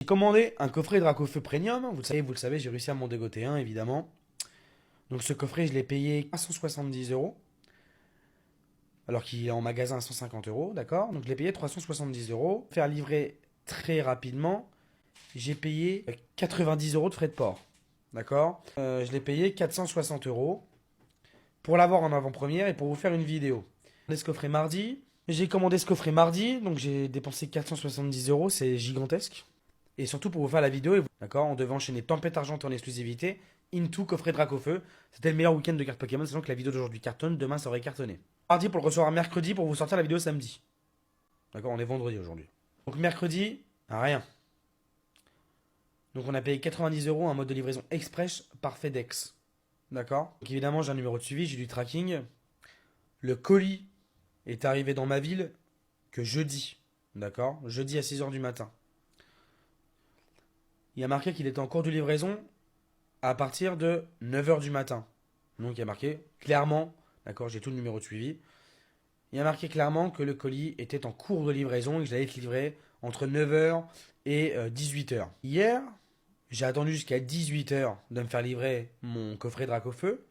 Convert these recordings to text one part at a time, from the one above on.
J'ai commandé un coffret Dracofeu Premium. Vous le savez, j'ai réussi à m'en dégoter un, évidemment. Donc ce coffret, je l'ai payé 370 euros. Alors qu'il est en magasin à 150 euros, d'accord? Donc je l'ai payé 370 euros. Faire livrer très rapidement, j'ai payé 90 euros de frais de port. D'accord? Je l'ai payé 460 euros pour l'avoir en avant-première et pour vous faire une vidéo. Ce coffret mardi. J'ai commandé ce coffret mardi, donc j'ai dépensé 470 euros, c'est gigantesque. Et surtout pour vous faire la vidéo, d'accord, on devait enchaîner Tempête Argentée en exclusivité, Into, coffret Dracofeu. C'était le meilleur week-end de cartes Pokémon, sachant que la vidéo d'aujourd'hui cartonne, demain ça aurait cartonné. Mardi pour le recevoir mercredi pour vous sortir la vidéo samedi. D'accord, on est vendredi aujourd'hui. Donc mercredi, rien. Donc on a payé 90 euros un mode de livraison express par FedEx. D'accord? Donc évidemment j'ai un numéro de suivi, j'ai du tracking. Le colis est arrivé dans ma ville que jeudi. D'accord? Jeudi à 6 heures du matin. Il y a marqué qu'il était en cours de livraison à partir de 9 heures du matin. Donc il y a marqué clairement, d'accord, j'ai tout le numéro de suivi. Il y a marqué clairement que le colis était en cours de livraison et que j'allais être livré entre 9 heures et 18 heures. Hier, j'ai attendu jusqu'à 18 heures de me faire livrer mon coffret Dracofeu,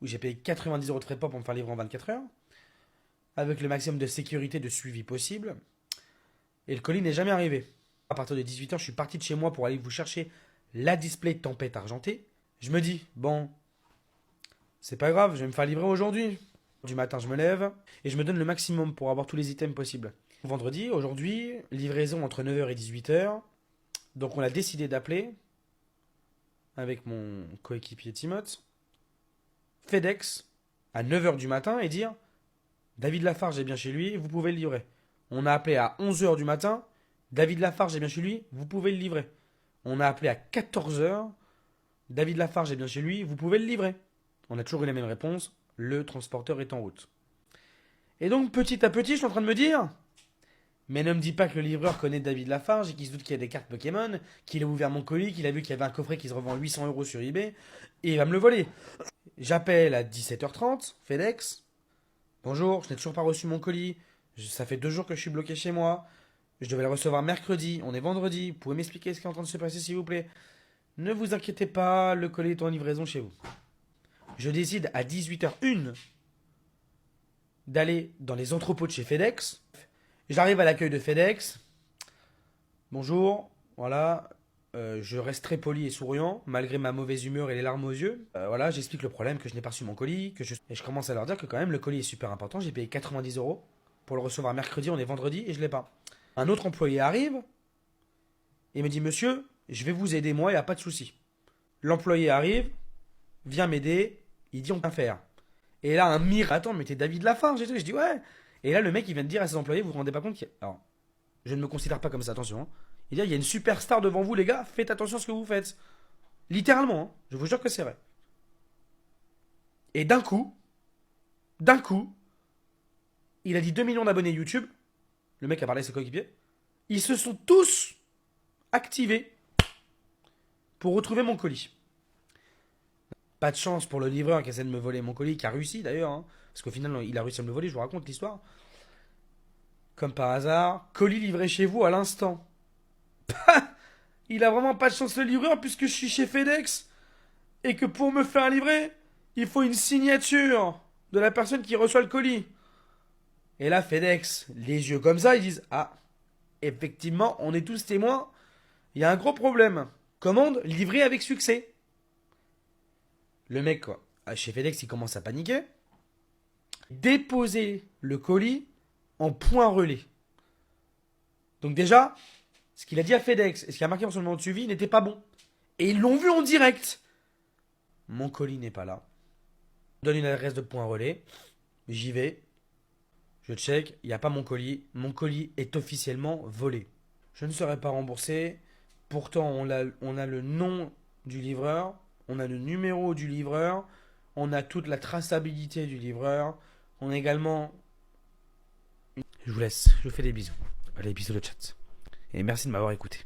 où j'ai payé 90 euros de frais de port pour me faire livrer en 24 heures, avec le maximum de sécurité de suivi possible. Et le colis n'est jamais arrivé. À partir de 18 heures, je suis parti de chez moi pour aller vous chercher la display Tempête Argentée. Je me dis, bon, c'est pas grave, je vais me faire livrer aujourd'hui. Du matin, je me lève et je me donne le maximum pour avoir tous les items possibles. Vendredi, aujourd'hui, livraison entre 9 heures et 18 heures. Donc on a décidé d'appeler avec mon coéquipier Timoth FedEx à 9 heures du matin et dire David Lafarge est bien chez lui, vous pouvez le livrer. On a appelé à 11 heures du matin, David Lafarge est bien chez lui, vous pouvez le livrer. On a appelé à 14 heures, David Lafarge est bien chez lui, vous pouvez le livrer. On a toujours eu la même réponse, le transporteur est en route. Et donc petit à petit, je suis en train de me dire, mais ne me dis pas que le livreur connaît David Lafarge et qu'il se doute qu'il y a des cartes Pokémon, qu'il a ouvert mon colis, qu'il a vu qu'il y avait un coffret qui se revend 800 euros sur eBay, et il va me le voler. J'appelle à 17h30, FedEx. Bonjour, je n'ai toujours pas reçu mon colis. Ça fait 2 jours que je suis bloqué chez moi. Je devais le recevoir mercredi, on est vendredi. Vous pouvez m'expliquer ce qui est en train de se passer, s'il vous plaît? Ne vous inquiétez pas, le colis est en livraison chez vous. Je décide à 18h01 d'aller dans les entrepôts de chez FedEx. J'arrive à l'accueil de FedEx. Bonjour, voilà. Je reste très poli et souriant, malgré ma mauvaise humeur et les larmes aux yeux. Voilà, j'explique le problème, que je n'ai pas reçu mon colis. Et je commence à leur dire que quand même le colis est super important. J'ai payé 90 euros pour le recevoir mercredi, on est vendredi et je ne l'ai pas. Un autre employé arrive et me dit Monsieur, je vais vous aider moi, il n'y a pas de souci. L'employé arrive, vient m'aider, il dit on peut faire. Et là, un miracle. Attends, mais t'es David Lafarge et tout. Je dis ouais. Et là, le mec, il vient de dire à ses employés, vous vous rendez pas compte Alors, je ne me considère pas comme ça, attention. Hein. Il dit, il y a une superstar devant vous, les gars, faites attention à ce que vous faites. Littéralement, hein. Je vous jure que c'est vrai. Et d'un coup, il a dit 2 millions d'abonnés YouTube. Le mec a parlé à ses coéquipiers. Ils se sont tous activés pour retrouver mon colis. Pas de chance pour le livreur qui essaie de me voler mon colis, qui a réussi d'ailleurs, hein, parce qu'au final, il a réussi à me le voler, je vous raconte l'histoire. Comme par hasard, colis livré chez vous à l'instant. Il a vraiment pas de chance le livreur puisque je suis chez FedEx et que pour me faire livrer, il faut une signature de la personne qui reçoit le colis. Et là, FedEx, les yeux comme ça, ils disent ah, effectivement, on est tous témoins, il y a un gros problème. Commande livrée avec succès. Le mec, quoi, chez FedEx, il commence à paniquer. Déposer le colis en point relais. Donc déjà, ce qu'il a dit à FedEx et ce qui a marqué dans son numéro de suivi n'était pas bon. Et ils l'ont vu en direct. Mon colis n'est pas là. Je donne une adresse de point relais. J'y vais. Je check. Il n'y a pas mon colis. Mon colis est officiellement volé. Je ne serai pas remboursé. Pourtant, on a le nom du livreur. On a le numéro du livreur. On a toute la traçabilité du livreur. On a également... Je vous laisse. Je vous fais des bisous. Allez, bisous le chat. Et merci de m'avoir écouté.